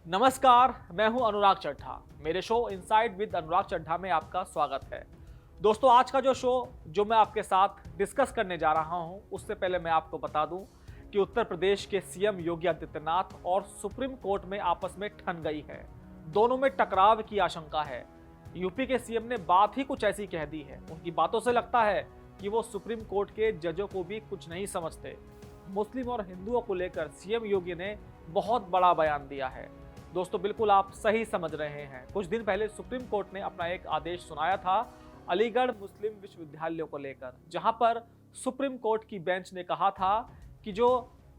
नमस्कार, मैं हूं अनुराग चड्ढा। मेरे शो इनसाइड विद अनुराग चड्ढा में आपका स्वागत है। दोस्तों, आज का जो मैं आपके साथ डिस्कस करने जा रहा हूं, उससे पहले मैं आपको बता दूं कि उत्तर प्रदेश के सीएम योगी आदित्यनाथ और सुप्रीम कोर्ट में आपस में ठन गई है। दोनों में टकराव की आशंका है। यूपी के सीएम ने बात ही कुछ ऐसी कह दी है। उनकी बातों से लगता है कि वो सुप्रीम कोर्ट के जजों को भी कुछ नहीं समझते। मुस्लिम और हिंदुओं को लेकर सीएम योगी ने बहुत बड़ा बयान दिया है। दोस्तों, बिल्कुल आप सही समझ रहे हैं। कुछ दिन पहले सुप्रीम कोर्ट ने अपना एक आदेश सुनाया था अलीगढ़ मुस्लिम विश्वविद्यालय को लेकर, जहां पर सुप्रीम कोर्ट की बेंच ने कहा था कि जो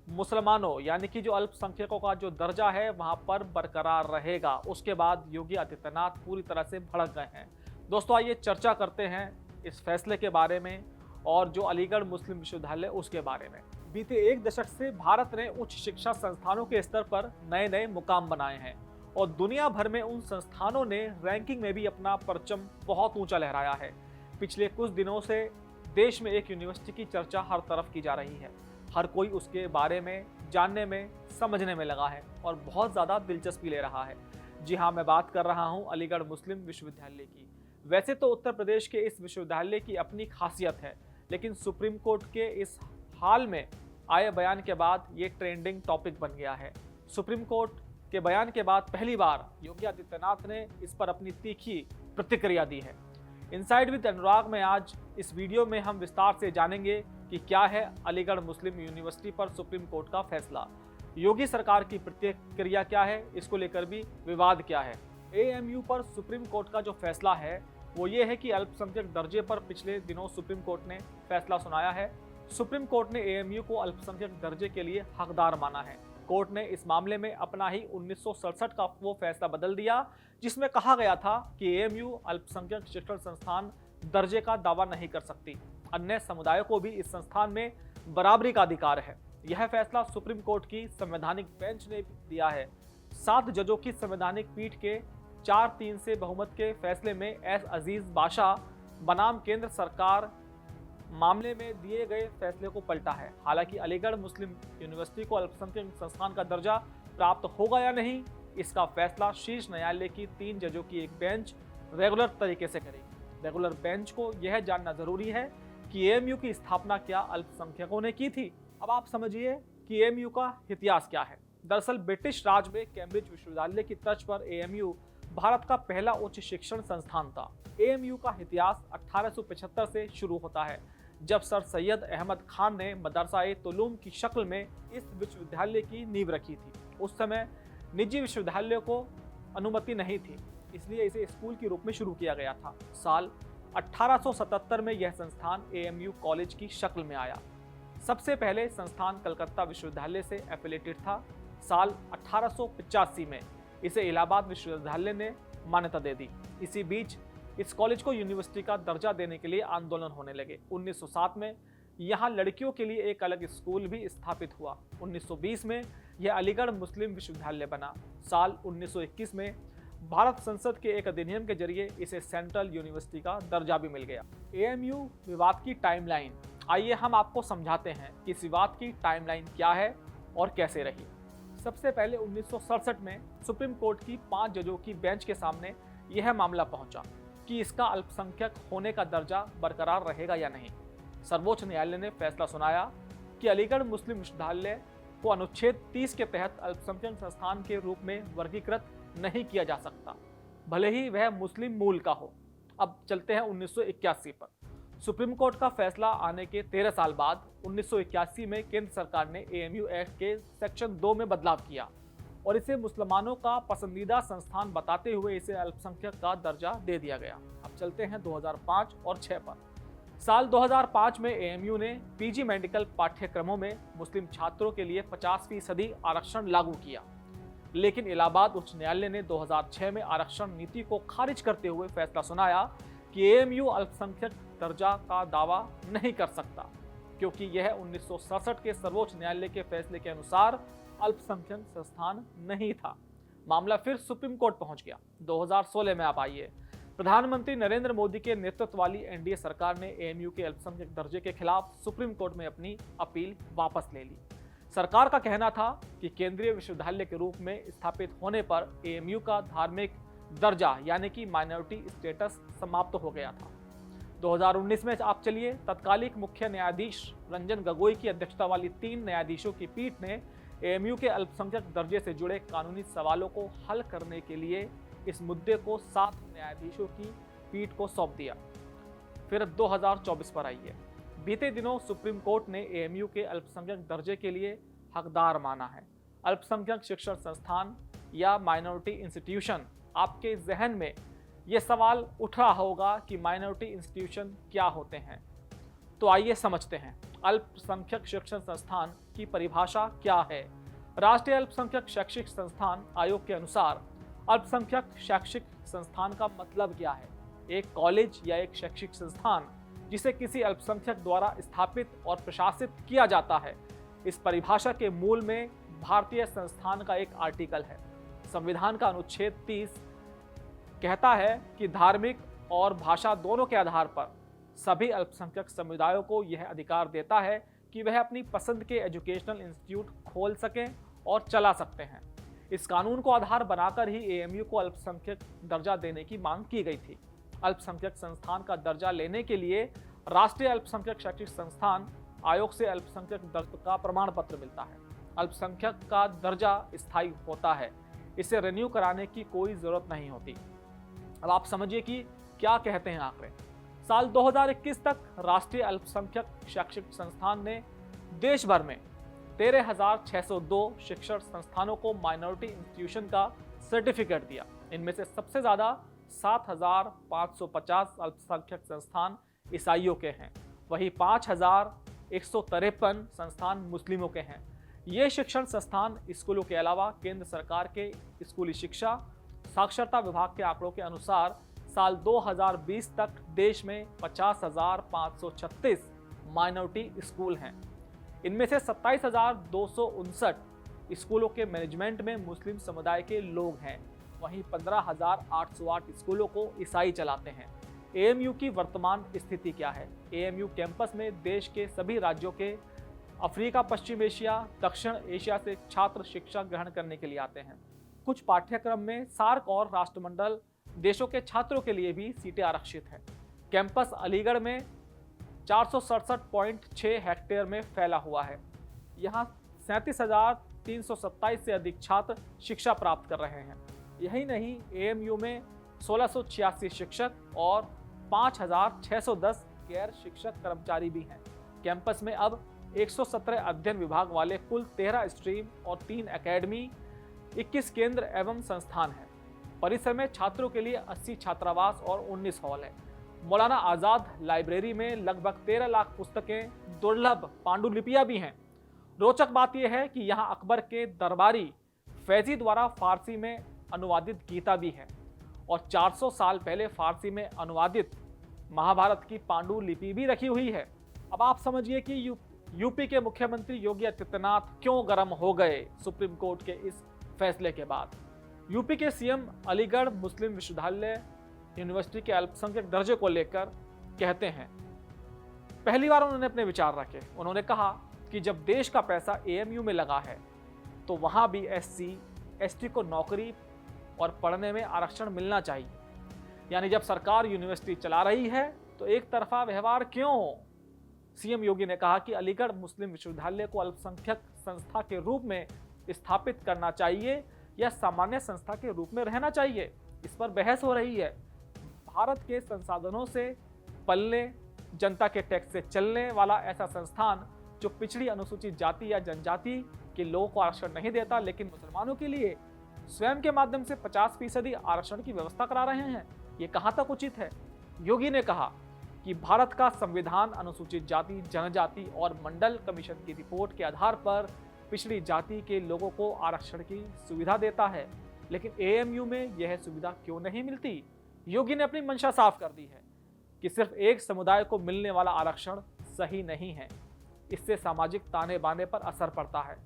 मुसलमानों यानी कि जो अल्पसंख्यकों का जो दर्जा है वहां पर बरकरार रहेगा। उसके बाद योगी आदित्यनाथ पूरी तरह से भड़क गए हैं। दोस्तों, आइए चर्चा करते हैं इस फैसले के बारे में और जो अलीगढ़ मुस्लिम विश्वविद्यालय उसके बारे में। बीते एक दशक से भारत ने उच्च शिक्षा संस्थानों के स्तर पर नए नए मुकाम बनाए हैं और दुनिया भर में उन संस्थानों ने रैंकिंग में भी अपना परचम बहुत ऊंचा लहराया है। पिछले कुछ दिनों से देश में एक यूनिवर्सिटी की चर्चा हर तरफ की जा रही है। हर कोई उसके बारे में जानने में, समझने में लगा है और बहुत ज़्यादा दिलचस्पी ले रहा है। जी हाँ, मैं बात कर रहा हूँ अलीगढ़ मुस्लिम विश्वविद्यालय की। वैसे तो उत्तर प्रदेश के इस विश्वविद्यालय की अपनी खासियत है, लेकिन सुप्रीम कोर्ट के इस हाल में आए बयान के बाद ये ट्रेंडिंग टॉपिक बन गया है। सुप्रीम कोर्ट के बयान के बाद पहली बार योगी आदित्यनाथ ने इस पर अपनी तीखी प्रतिक्रिया दी है। इनसाइड विद अनुराग में आज इस वीडियो में हम विस्तार से जानेंगे कि क्या है अलीगढ़ मुस्लिम यूनिवर्सिटी पर सुप्रीम कोर्ट का फैसला, योगी सरकार की प्रतिक्रिया क्या है, इसको लेकर भी विवाद क्या है। एएमयू पर सुप्रीम कोर्ट का जो फैसला है वो ये है कि अल्पसंख्यक दर्जे पर पिछले दिनों सुप्रीम कोर्ट ने फैसला सुनाया है। सुप्रीम कोर्ट ने एएमयू को अल्पसंख्यक दर्जे के लिए हकदार माना है। कोर्ट ने इस मामले में अपना ही 1967 का वो फैसला बदल दिया जिसमें कहा गया था कि एएमयू अल्पसंख्यक शिक्षण संस्थान दर्जे का दावा नहीं कर सकती। अन्य समुदायों को भी इस संस्थान में बराबरी का अधिकार है। यह फैसला सुप्रीम कोर्ट की संवैधानिक बेंच ने दिया है। 7 जजों की संवैधानिक पीठ के 4-3 से बहुमत के फैसले में एस अजीज बाशा बनाम केंद्र सरकार मामले में दिए गए फैसले को पलटा है। हालांकि अलीगढ़ मुस्लिम यूनिवर्सिटी को अल्पसंख्यक संस्थान का दर्जा प्राप्त होगा या नहीं, इसका फैसला शीर्ष न्यायालय की 3 जजों की एक बेंच रेगुलर तरीके से करेगी। रेगुलर बेंच को यह जानना जरूरी है कि एएमयू की स्थापना क्या अल्पसंख्यकों ने की थी। अब आप समझिए कि एएमयू का इतिहास क्या है। दरअसल ब्रिटिश राज में कैम्ब्रिज विश्वविद्यालय की तर्ज पर एएमयू भारत का पहला उच्च शिक्षण संस्थान था। एएमयू का इतिहास 1875 से शुरू होता है, जब सर सैयद अहमद खान ने मदरसा-ए-तुलूम की शक्ल में इस विश्वविद्यालय की नींव रखी थी। उस समय निजी विश्वविद्यालयों को अनुमति नहीं थी, इसलिए इसे स्कूल के रूप में शुरू किया गया था। साल 1877 में यह संस्थान एएमयू कॉलेज की शक्ल में आया। सबसे पहले संस्थान कलकत्ता विश्वविद्यालय से एफिलेटेड था। साल 1885 में इसे इलाहाबाद विश्वविद्यालय ने मान्यता दे दी। इसी बीच इस कॉलेज को यूनिवर्सिटी का दर्जा देने के लिए आंदोलन होने लगे। 1907 में यहाँ लड़कियों के लिए एक अलग स्कूल भी स्थापित हुआ। 1920 में यह अलीगढ़ मुस्लिम विश्वविद्यालय बना। साल 1921 में भारत संसद के एक अधिनियम के जरिए इसे सेंट्रल यूनिवर्सिटी का दर्जा भी मिल गया। एएमयू विवाद की टाइमलाइन, आइए हम आपको समझाते हैं कि इस विवाद की टाइमलाइन क्या है और कैसे रही। सबसे पहले 1967 में सुप्रीम कोर्ट की 5 जजों की बेंच के सामने यह मामला पहुंचा कि इसका अल्पसंख्यक होने का दर्जा बरकरार रहेगा या नहीं। सर्वोच्च न्यायालय ने फैसला सुनाया कि अलीगढ़ मुस्लिम विश्वविद्यालय को अनुच्छेद 30 के तहत अल्पसंख्यक संस्थान के रूप में वर्गीकृत नहीं किया जा सकता, भले ही वह मुस्लिम मूल का हो। अब चलते हैं 1981 पर। सुप्रीम कोर्ट का फैसला आने के 13 साल बाद 1981 में केंद्र सरकार ने एएमयू एक्ट के सेक्शन 2 में बदलाव किया और इसे मुसलमानों का पसंदीदा संस्थान बताते हुए इसे अल्पसंख्यक का दर्जा दे दिया गया। अब चलते हैं 2005 और 6 पर। साल 2005 में एएमयू ने पीजी मेडिकल पाठ्यक्रमों में मुस्लिम छात्रों के लिए 50% आरक्षण लागू किया, लेकिन इलाहाबाद उच्च न्यायालय ने 2006 में आरक्षण नीति को खारिज करते हुए फैसला सुनाया कि एएमयू अल्पसंख्यक दर्जा का दावा नहीं कर सकता, क्योंकि यह 1967 के सर्वोच्च न्यायालय के फैसले के अनुसार अल्पसंख्यक संस्थान नहीं था। मामला फिर सुप्रीम कोर्ट पहुंच गया। 2016 में आप आइए, प्रधानमंत्री नरेंद्र मोदी के नेतृत्व वाली एनडीए सरकार ने एएमयू के अल्पसंख्यक दर्जे के खिलाफ सुप्रीम कोर्ट में अपनी अपील वापस ले ली। सरकार का कहना था कि केंद्रीय विश्वविद्यालय के रूप में स्थापित होने पर एएमयू का धार्मिक दर्जा यानी कि माइनॉरिटी स्टेटस समाप्त हो गया था। 2019 में आप चलिए तत्कालिक मुख्य न्यायाधीश रंजन गोगोई की अध्यक्षता वाली 3 न्यायाधीशों की पीठ ने एएमयू के अल्पसंख्यक दर्जे से जुड़े कानूनी सवालों को हल करने के लिए इस मुद्दे को 7 न्यायाधीशों की पीठ को सौंप दिया। फिर 2024 पर आइए। बीते दिनों सुप्रीम कोर्ट ने एएमयू के अल्पसंख्यक दर्जे के लिए हकदार माना है। अल्पसंख्यक शिक्षण संस्थान या माइनॉरिटी इंस्टीट्यूशन, आपके जहन में यह सवाल उठ रहा होगा कि माइनॉरिटी इंस्टीट्यूशन क्या होते हैं। तो आइए समझते हैं अल्पसंख्यक शिक्षण संस्थान की परिभाषा क्या है। राष्ट्रीय अल्पसंख्यक शैक्षिक संस्थान आयोग के अनुसार अल्पसंख्यक शैक्षिक संस्थान का मतलब क्या है? एक कॉलेज या एक शैक्षिक संस्थान जिसे किसी अल्पसंख्यक द्वारा स्थापित और प्रशासित किया जाता है। इस परिभाषा के मूल में भारतीय संस्थान का एक आर्टिकल है। संविधान का अनुच्छेद 30 कहता है कि धार्मिक और भाषा दोनों के आधार पर सभी अल्पसंख्यक समुदायों को यह अधिकार देता है कि वह अपनी पसंद के एजुकेशनल इंस्टीट्यूट खोल सकें और चला सकते हैं। इस कानून को आधार बनाकर ही एएमयू को अल्पसंख्यक दर्जा देने की मांग की गई थी। अल्पसंख्यक संस्थान का दर्जा लेने के लिए राष्ट्रीय अल्पसंख्यक शैक्षिक संस्थान आयोग से अल्पसंख्यक दर्जा का प्रमाण पत्र मिलता है। अल्पसंख्यक का दर्जा स्थायी होता है, इसे रिन्यू कराने की कोई जरूरत नहीं होती। अब आप समझिए कि क्या कहते हैं आंकड़े। साल 2021 तक राष्ट्रीय अल्पसंख्यक शैक्षिक संस्थान ने देश भर में 13,602 शिक्षण संस्थानों को माइनॉरिटी इंस्टीट्यूशन का सर्टिफिकेट दिया। इनमें से सबसे ज्यादा 7,550 अल्पसंख्यक संस्थान ईसाइयों के हैं, वहीं 5,153 संस्थान मुस्लिमों के हैं। ये शिक्षण संस्थान स्कूलों के अलावा केंद्र सरकार के स्कूली शिक्षा साक्षरता विभाग के आंकड़ों के अनुसार साल 2020 तक देश में 50,536 माइनॉरिटी स्कूल हैं। इनमें से 27,259 स्कूलों के मैनेजमेंट में मुस्लिम समुदाय के लोग हैं, वहीं 15,808 स्कूलों को ईसाई चलाते हैं। एएमयू की वर्तमान स्थिति क्या है? एएमयू कैंपस में देश के सभी राज्यों के अफ्रीका, पश्चिम एशिया, दक्षिण एशिया से छात्र शिक्षा ग्रहण करने के लिए आते हैं। कुछ पाठ्यक्रम में सार्क और राष्ट्रमंडल देशों के छात्रों के लिए भी सीटें आरक्षित हैं। कैंपस अलीगढ़ में 467.6 हेक्टेयर में फैला हुआ है। यहाँ 37,327 से अधिक छात्र शिक्षा प्राप्त कर रहे हैं। यही नहीं, एएमयू में 1686 शिक्षक और 5,610 गैर शिक्षक कर्मचारी भी हैं। कैंपस में अब 117 अध्ययन विभाग वाले कुल 13 स्ट्रीम और 3 एकेडमी, 21 केंद्र एवं संस्थान हैं। परिसर में छात्रों के लिए 80 छात्रावास और 19 हॉल है। मौलाना आज़ाद लाइब्रेरी में लगभग 13 लाख पुस्तकें, दुर्लभ पांडुलिपियां भी हैं। रोचक बात यह है कि यहाँ अकबर के दरबारी फैजी द्वारा फारसी में अनुवादित गीता भी है और 400 साल पहले फारसी में अनुवादित महाभारत की पांडुलिपि भी रखी हुई है। अब आप समझिए कि यूपी के मुख्यमंत्री योगी आदित्यनाथ क्यों गर्म हो गए सुप्रीम कोर्ट के इस फैसले के बाद। यूपी के सीएम अलीगढ़ मुस्लिम विश्वविद्यालय यूनिवर्सिटी के अल्पसंख्यक दर्जे को लेकर कहते हैं, पहली बार उन्होंने अपने विचार रखे। उन्होंने कहा कि जब देश का पैसा एएमयू में लगा है तो वहां भी एससी एसटी को नौकरी और पढ़ने में आरक्षण मिलना चाहिए। यानी जब सरकार यूनिवर्सिटी चला रही है तो एक तरफा व्यवहार क्यों? सीएम योगी ने कहा कि अलीगढ़ मुस्लिम विश्वविद्यालय को अल्पसंख्यक संस्था के रूप में स्थापित करना चाहिए या सामान्य संस्था के रूप में रहना चाहिए। इस पर बहस हो रही है। भारत के संसाधनों से पलने, जनता के टैक्स से चलने वाला ऐसा संस्थान जो पिछड़ी अनुसूचित जाति या जनजाति के लोगों को आरक्षण नहीं देता, लेकिन मुसलमानों के लिए स्वयं के माध्यम से 50% आरक्षण की व्यवस्था करा रहे हैं, ये कहां तक उचित है? योगी ने कहा कि भारत का संविधान अनुसूचित जाति, जनजाति और मंडल कमीशन की रिपोर्ट के आधार पर पिछड़ी जाति के लोगों को आरक्षण की सुविधा देता है, लेकिन एएमयू में यह सुविधा क्यों नहीं मिलती? योगी ने अपनी मंशा साफ कर दी है कि सिर्फ एक समुदाय को मिलने वाला आरक्षण सही नहीं है। इससे सामाजिक ताने बाने पर असर पड़ता है।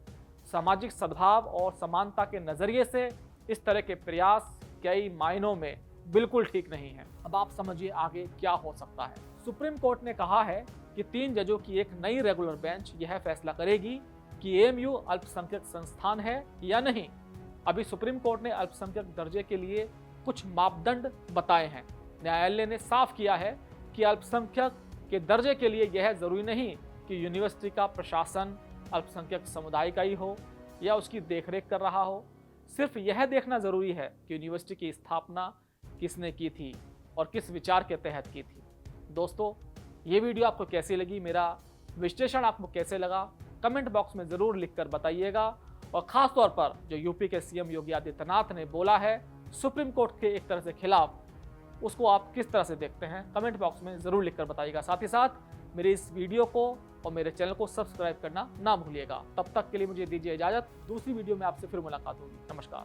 सामाजिक सद्भाव और समानता के नजरिए से इस तरह के प्रयास कई मायनों में बिल्कुल ठीक नहीं है। अब आप समझिए आगे क्या हो सकता है। सुप्रीम कोर्ट ने कहा है कि 3 जजों की एक नई रेगुलर बेंच यह फैसला करेगी कि एएमयू अल्पसंख्यक संस्थान है या नहीं। अभी सुप्रीम कोर्ट ने अल्पसंख्यक दर्जे के लिए कुछ मापदंड बताए हैं। न्यायालय ने साफ किया है कि अल्पसंख्यक के दर्जे के लिए यह जरूरी नहीं कि यूनिवर्सिटी का प्रशासन अल्पसंख्यक समुदाय का ही हो या उसकी देखरेख कर रहा हो। सिर्फ यह देखना जरूरी है कि यूनिवर्सिटी की स्थापना किसने की थी और किस विचार के तहत की थी। दोस्तों, ये वीडियो आपको कैसी लगी, मेरा विश्लेषण आपको कैसे लगा, कमेंट बॉक्स में ज़रूर लिखकर बताइएगा। और ख़ास तौर पर जो यूपी के सीएम योगी आदित्यनाथ ने बोला है सुप्रीम कोर्ट के एक तरह से खिलाफ, उसको आप किस तरह से देखते हैं, कमेंट बॉक्स में ज़रूर लिखकर बताइएगा। साथ ही साथ मेरे इस वीडियो को और मेरे चैनल को सब्सक्राइब करना ना भूलिएगा। तब तक के लिए मुझे दीजिए इजाज़त। दूसरी वीडियो में आपसे फिर मुलाकात होगी। नमस्कार।